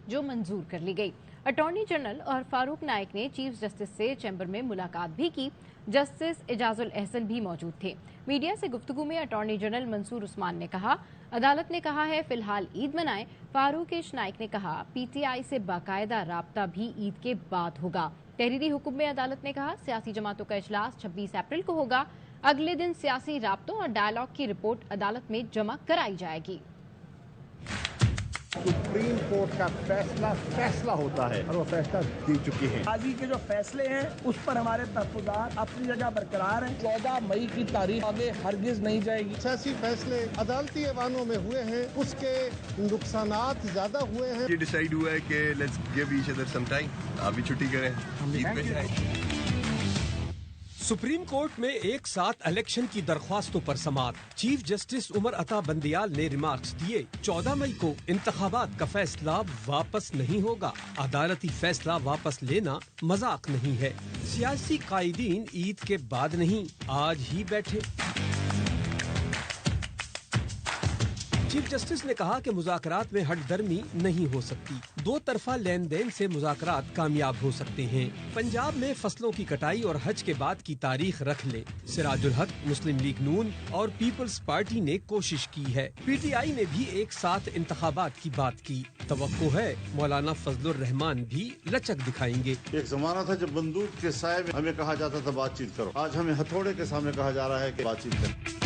जो मंजूर कर ली गई। अटॉर्नी जनरल और फारूक नाइक ने चीफ जस्टिस से चैम्बर में मुलाकात भी की। जस्टिस एजाजुल एहसन भी मौजूद थे। मीडिया से गुफ्तगू में अटॉर्नी जनरल मंसूर उस्मान ने कहा, अदालत ने कहा है फिलहाल ईद मनाएं। फारूक नाइक ने कहा, पीटीआई से बाकायदा राब्ता भी ईद के बाद होगा। तहरीरी हुक्म में अदालत ने कहा, सियासी जमातों का इजलास 26 अप्रैल को होगा। अगले दिन सियासी राब्तों और डायलॉग की रिपोर्ट अदालत में जमा कराई जाएगी। सुप्रीम कोर्ट का फैसला होता है और वो फैसला दे चुकी है। आगे के जो फैसले हैं उस पर हमारे तहफ़्फ़ुज़ात अपनी जगह बरकरार हैं। 14 मई की तारीख आगे हरगिज नहीं जाएगी। सियासी फैसले अदालती ऐवानों में हुए हैं, उसके नुकसानात ज्यादा हुए हैं। ये डिसाइड हुआ है कि let's give each other some time, आप भी छुट्टी करें, ईद पे जाएं। सुप्रीम कोर्ट में एक साथ इलेक्शन की दरख्वास्तों पर समाअत। चीफ जस्टिस उमर अता बंदियाल ने रिमार्क्स दिए, 14 मई को इंतखाबात का फैसला वापस नहीं होगा। अदालती फैसला वापस लेना मजाक नहीं है। सियासी कायदीन ईद के बाद नहीं, आज ही बैठे। चीफ जस्टिस ने कहा कि मुज़ाकरात में हटदर्मी नहीं हो सकती। दो तरफा लेन देन से मुज़ाकरात कामयाब हो सकते हैं। पंजाब में फसलों की कटाई और हज के बाद की तारीख रख ले। सिराजुल हक, मुस्लिम लीग नून और पीपल्स पार्टी ने कोशिश की है। पीटीआई ने भी एक साथ इंतखाबात की बात की। तवक्को है मौलाना फजलुर रहमान भी लचक दिखाएंगे। एक जमाना था जब बंदूक के साए में हमें कहा जाता था बातचीत करो, आज हमें हथौड़े के सामने कहा जा रहा है कि बातचीत करो।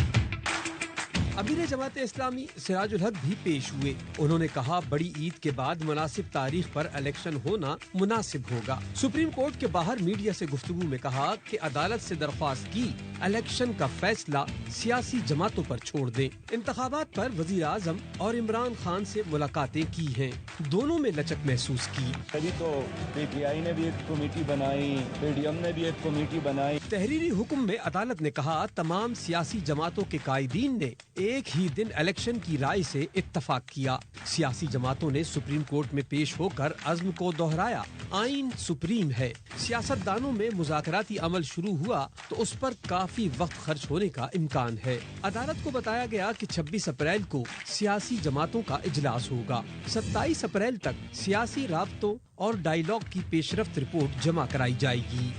अमीर जमात इस्लामी सिराजुल हक भी पेश हुए। उन्होंने कहा, बड़ी ईद के बाद मुनासिब तारीख पर इलेक्शन होना मुनासिब होगा। सुप्रीम कोर्ट के बाहर मीडिया से गुफ्तगू में कहा कि अदालत से दरख्वास्त की, इलेक्शन का फैसला सियासी जमातों पर छोड़ दें। इंतखाबात पर वजीर आजम और इमरान खान से मुलाकातें की हैं। दोनों में लचक महसूस की। अभी तो पीटीआई ने भी एक कमेटी बनाई, पीडीएम ने भी एक कमेटी बनाई। तहरीरी हुक्म में अदालत ने कहा, तमाम सियासी जमातों के कायदीन ने एक ही दिन इलेक्शन की राय से इत्तफाक किया। सियासी जमातों ने सुप्रीम कोर्ट में पेश होकर अज़्म को दोहराया, आइन सुप्रीम है। सियासतदानों में मुज़ाकराती अमल शुरू हुआ तो उस पर काफी वक्त खर्च होने का इम्कान है। अदालत को बताया गया कि 26 अप्रैल को सियासी जमातों का इजलास होगा। 27 अप्रैल तक सियासी राब्तों और डायलॉग की पेशरफ्त रिपोर्ट जमा कराई जाएगी।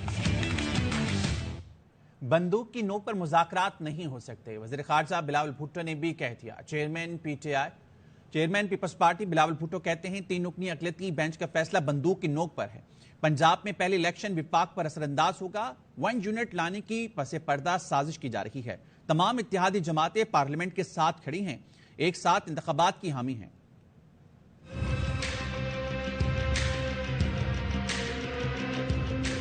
बंदूक की नोक पर मुज़ाकरात नहीं हो सकते, वज़ीर ख़ारजा बिलावल भुट्टो ने भी कह दिया। Chairman Peoples Party Bilawal Bhutto कहते हैं, 3 रुकनी अक़लियती बेंच का फैसला बंदूक की नोक पर है। पंजाब में पहले इलेक्शन विपाक पर असरअंदाज होगा। 1 यूनिट लाने की पसे पर्दा साजिश की जा रही है। तमाम इत्तेहादी जमातें पार्लियामेंट के साथ खड़ी हैं, एक साथ इंतखाबात की हामी हैं।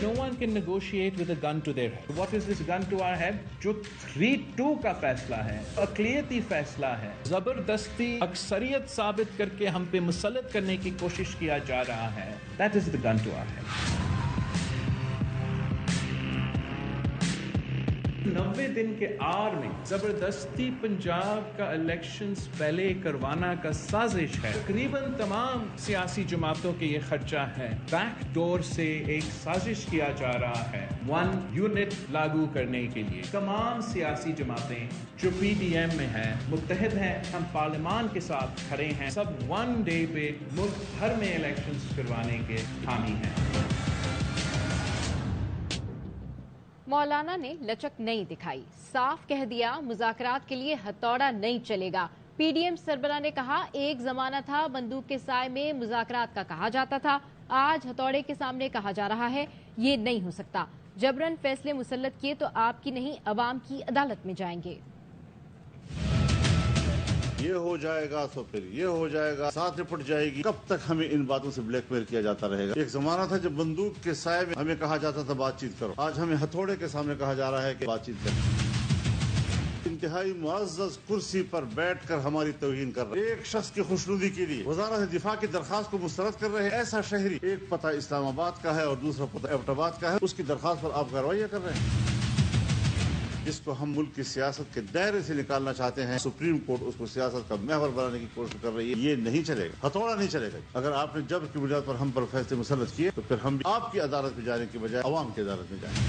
No one can negotiate with a gun to their head. What is this gun to our head? जो 3-2 का फैसला है, अक़लियती फैसला है, जबरदस्ती अक्सरियत साबित करके हम पे मुसल्लत करने की कोशिश किया जा रहा है। That is the gun to our head. 90 दिन के आर में जबरदस्ती पंजाब का इलेक्शंस पहले करवाना का साजिश है। तकरीबन तमाम सियासी जमातों के ये खर्चा है। बैक डोर से एक साजिश किया जा रहा है 1 यूनिट लागू करने के लिए। तमाम सियासी जमातें जो पीडीएम में हैं मुत्तहिद हैं, हम पार्लियामान के साथ खड़े हैं। सब 1 डे पे मुल्क भर में इलेक्शंस करवाने के हामी हैं। मौलाना ने लचक नहीं दिखाई, साफ कह दिया मुज़ाकरात के लिए हथौड़ा नहीं चलेगा। पीडीएम सरबराह ने कहा, एक जमाना था बंदूक के साए में मुज़ाकरात का कहा जाता था, आज हथौड़े के सामने कहा जा रहा है। ये नहीं हो सकता। जबरन फैसले मुसल्लत किए तो आपकी नहीं अवाम की अदालत में जाएंगे। ये हो जाएगा तो फिर ये हो जाएगा, साथ निपट जाएगी। कब तक हमें इन बातों से ब्लैकमेल किया जाता रहेगा? एक जमाना था जब बंदूक के साए में हमें कहा जाता था बातचीत करो, आज हमें हथौड़े के सामने कहा जा रहा है कि बातचीत करो। इंतहाई मुअज़्ज़ज़ कुर्सी पर बैठकर हमारी तौहीन कर रहे, एक शख्स की खुशनुदी के लिए वज़ारत दिफा की दरखास्त को मुस्तरद कर रहे हैं। ऐसा शहरी, एक पता इस्लामाबाद का है और दूसरा पता एबटाबाद का है, उसकी दरखास्त पर आप कार्रवाई कर रहे हैं। जिसको हम मुल्क की सियासत के दायरे से निकालना चाहते हैं, सुप्रीम कोर्ट उसको सियासत का महवर बनाने की कोशिश कर रही है। ये नहीं चलेगा, हथौड़ा नहीं चलेगा। अगर आपने जबर की बुनियाद पर हम पर फैसले मुसल्लत किए तो फिर हम आपकी अदालत में जाने की बजाय अवाम की अदालत में जाएंगे।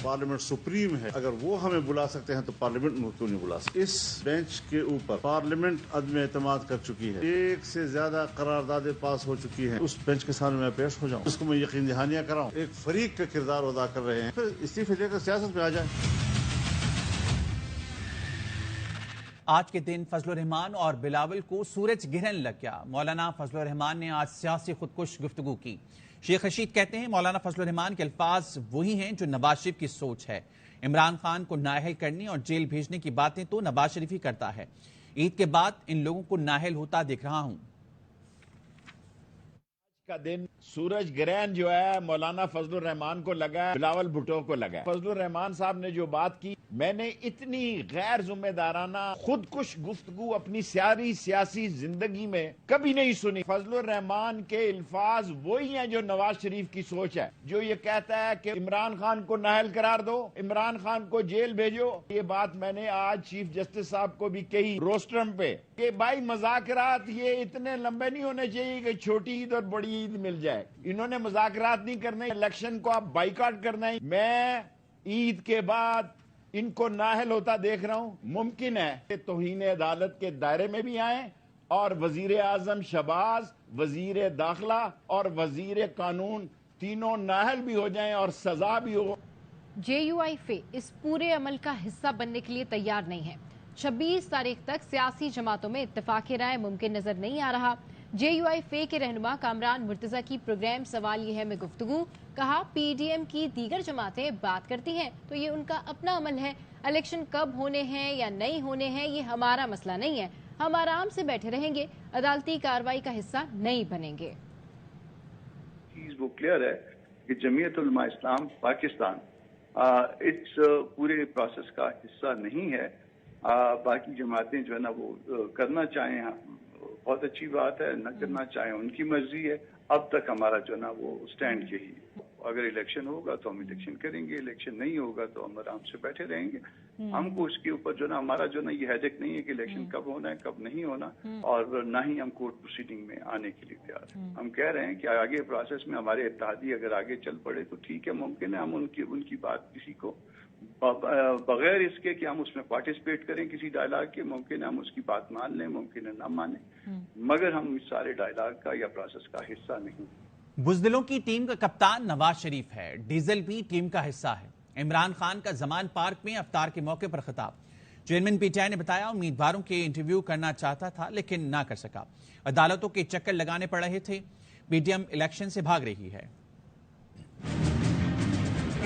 पार्लियामेंट सुप्रीम है, अगर वो हमें बुला सकते हैं तो पार्लियामेंट में क्यों नहीं बुला सकते? इस बेंच के ऊपर पार्लियामेंट अदम एतमाद कर चुकी है, एक से ज्यादा करारदादें पास हो चुकी हैं। उस बेंच के सामने मैं पेश हो जाऊं, उसको मैं यकीन दहानियां कराऊं, एक फरीक का किरदार अदा कर रहे हैं, फिर इस्तीफे देकर सियासत में आ जाए। आज के दिन फजलुर रहमान और बिलावल को सूरज ग्रहण लग गया। मौलाना फजलुर रहमान ने आज सियासी खुदकुश गुफ्तगू की। शेख रशीद कहते हैं मौलाना फजलुर रहमान के अल्फाज वही हैं जो नवाज शरीफ की सोच है। इमरान खान को नाअहल करने और जेल भेजने की बातें तो नवाज शरीफ ही करता है। ईद के बाद इन लोगों को नाअहल होता देख रहा हूं। का दिन सूरज ग्रहण जो है मौलाना फजलुर रहमान को लगा है, बिलावल भुट्टो को लगा है। फजलुर रहमान साहब ने जो बात की, मैंने इतनी गैर जिम्मेदाराना खुदकुश गुफ्तगू अपनी सारी सियासी जिंदगी में कभी नहीं सुनी। फजलुर रहमान के अल्फाज वही हैं जो नवाज शरीफ की सोच है, जो ये कहता है कि इमरान खान को नाअहल करार दो, इमरान खान को जेल भेजो। ये बात मैंने आज चीफ जस्टिस साहब को भी कही रोस्ट्रम पे कि भाई मज़ाकरात ये इतने लंबे नहीं होने चाहिए कि छोटी ईद और बड़ी ईद मिल जाए। इन्होंने मज़ाकरात नहीं करने, इलेक्शन को आप बाइकाट करना है। मैं ईद के बाद इनको नाअहल होता देख रहा हूं। मुमकिन है कि तौहीन अदालत के दायरे में भी आए और वजीर आजम शहबाज, वजीर दाखिला और वजीर कानून तीनों नाअहल भी हो जाएं और सजा भी हो। JUIF इस पूरे अमल का हिस्सा बनने के लिए तैयार नहीं है। 26 तारीख तक सियासी जमातों में इत्तेफाक राय मुमकिन नजर नहीं आ रहा। JUIF के रहनुमा कामरान मुर्तजा की प्रोग्राम सवाल ये है में गुफ्तगू, कहा PDM की दीगर जमातें बात करती हैं तो ये उनका अपना अमल है। इलेक्शन कब होने हैं या नहीं होने हैं ये हमारा मसला नहीं है। हम आराम से बैठे रहेंगे, अदालती कार्रवाई का हिस्सा नहीं बनेंगे। चीज वो क्लियर है कि जमीयत उलमा इस्लाम पाकिस्तान इस पूरे प्रोसेस का हिस्सा नहीं है। बाकी जमातें जो है ना वो करना चाहें बहुत अच्छी बात है, न करना चाहें उनकी मर्जी है। अब तक हमारा जो ना वो स्टैंड यही, अगर इलेक्शन होगा तो हम इलेक्शन करेंगे, इलेक्शन नहीं होगा तो हम आराम से बैठे रहेंगे। हमको उसके ऊपर जो ना हमारा जो ना ये हेडेक नहीं है कि इलेक्शन कब होना है कब नहीं होना, और ना ही हम कोर्ट प्रोसीडिंग में आने के लिए तैयार हैं। हम कह रहे हैं कि आगे प्रोसेस में हमारे इत्तेहादी अगर आगे चल पड़े तो ठीक है, मुमकिन है हम उनकी बात किसी को बगैर इसके कि हम उसमें पार्टिसिपेट करें किसी डायलॉग के, मुमकिन है हम उसकी बात मान लें, मुमकिन है ना माने, मगर हम इस सारे डायलॉग का या प्रोसेस का हिस्सा नहीं। बुज़दिलों की टीम का कप्तान नवाज शरीफ है, डीजल भी टीम का हिस्सा है। इमरान खान का जमान पार्क में अफ्तार के मौके पर खिताब। चेयरमैन PTI ने बताया उम्मीदवारों के इंटरव्यू करना चाहता था लेकिन ना कर सका। अदालतों के चक्कर लगाने पड़ रहे थे। PDM इलेक्शन से भाग रही है।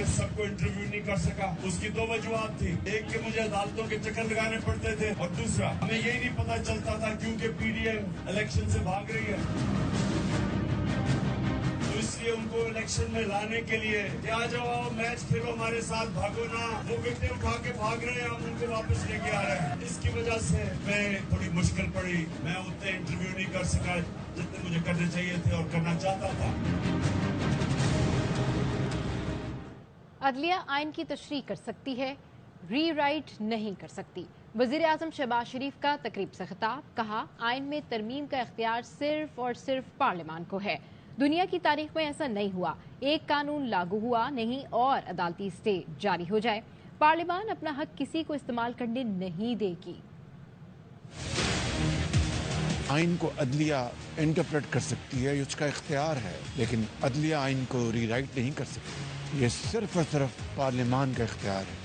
सबको इंटरव्यू नहीं कर सका, उसकी दो वजूहत थी। एक कि मुझे अदालतों के चक्कर लगाने पड़ते थे और दूसरा हमें यही नहीं पता चलता था क्योंकि PDM इलेक्शन से भाग रही है, तो इसलिए उनको इलेक्शन में लाने के लिए कि आ जाओ मैच खेलो हमारे साथ, भागो ना, वो विकेट उठा के भाग रहे हैं, हम उनको वापस लेके आ रहे हैं। इसकी वजह से मैं थोड़ी मुश्किल पड़ी, मैं उतने इंटरव्यू नहीं कर सका जितने मुझे करने चाहिए थे और करना चाहता था। अदलिया आइन की तशरीह कर सकती है, रीराइट नहीं कर सकती। वजीर आजम शहबाज शरीफ का तकरीब से खिताब, कहा आइन में तरमीम का इख्तियार सिर्फ और सिर्फ पार्लियामान को है। दुनिया की तारीख में ऐसा नहीं हुआ, एक कानून लागू हुआ नहीं और अदालती स्टे जारी हो जाए। पार्लियामान अपना हक किसी को इस्तेमाल करने नहीं देगी। आइन को अदलिया इंटरप्रेट कर सकती है, उसका इख्तियार है, लेकिन अदलिया आइन को रीराइट नहीं कर सकती। ये सिर्फ और सिर्फ पार्लियामान का इख्तियार है।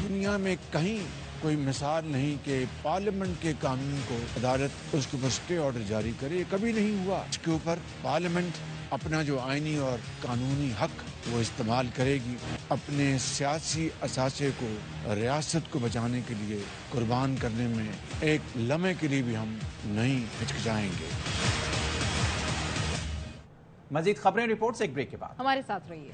दुनिया में कहीं कोई मिसाल नहीं कि पार्लियामेंट के कानून को अदालत उसके ऊपर स्टे ऑर्डर जारी करे, कभी नहीं हुआ। इसके ऊपर पार्लियामेंट अपना जो आइनी और कानूनी हक वो इस्तेमाल करेगी। अपने सियासी असासे को, रियासत को बचाने के लिए कुर्बान करने में एक लम्हे के लिए भी हम नहीं हिचकिचाएंगे। मजीद खबरें रिपोर्ट से एक ब्रेक के बाद हमारे साथ रहिए।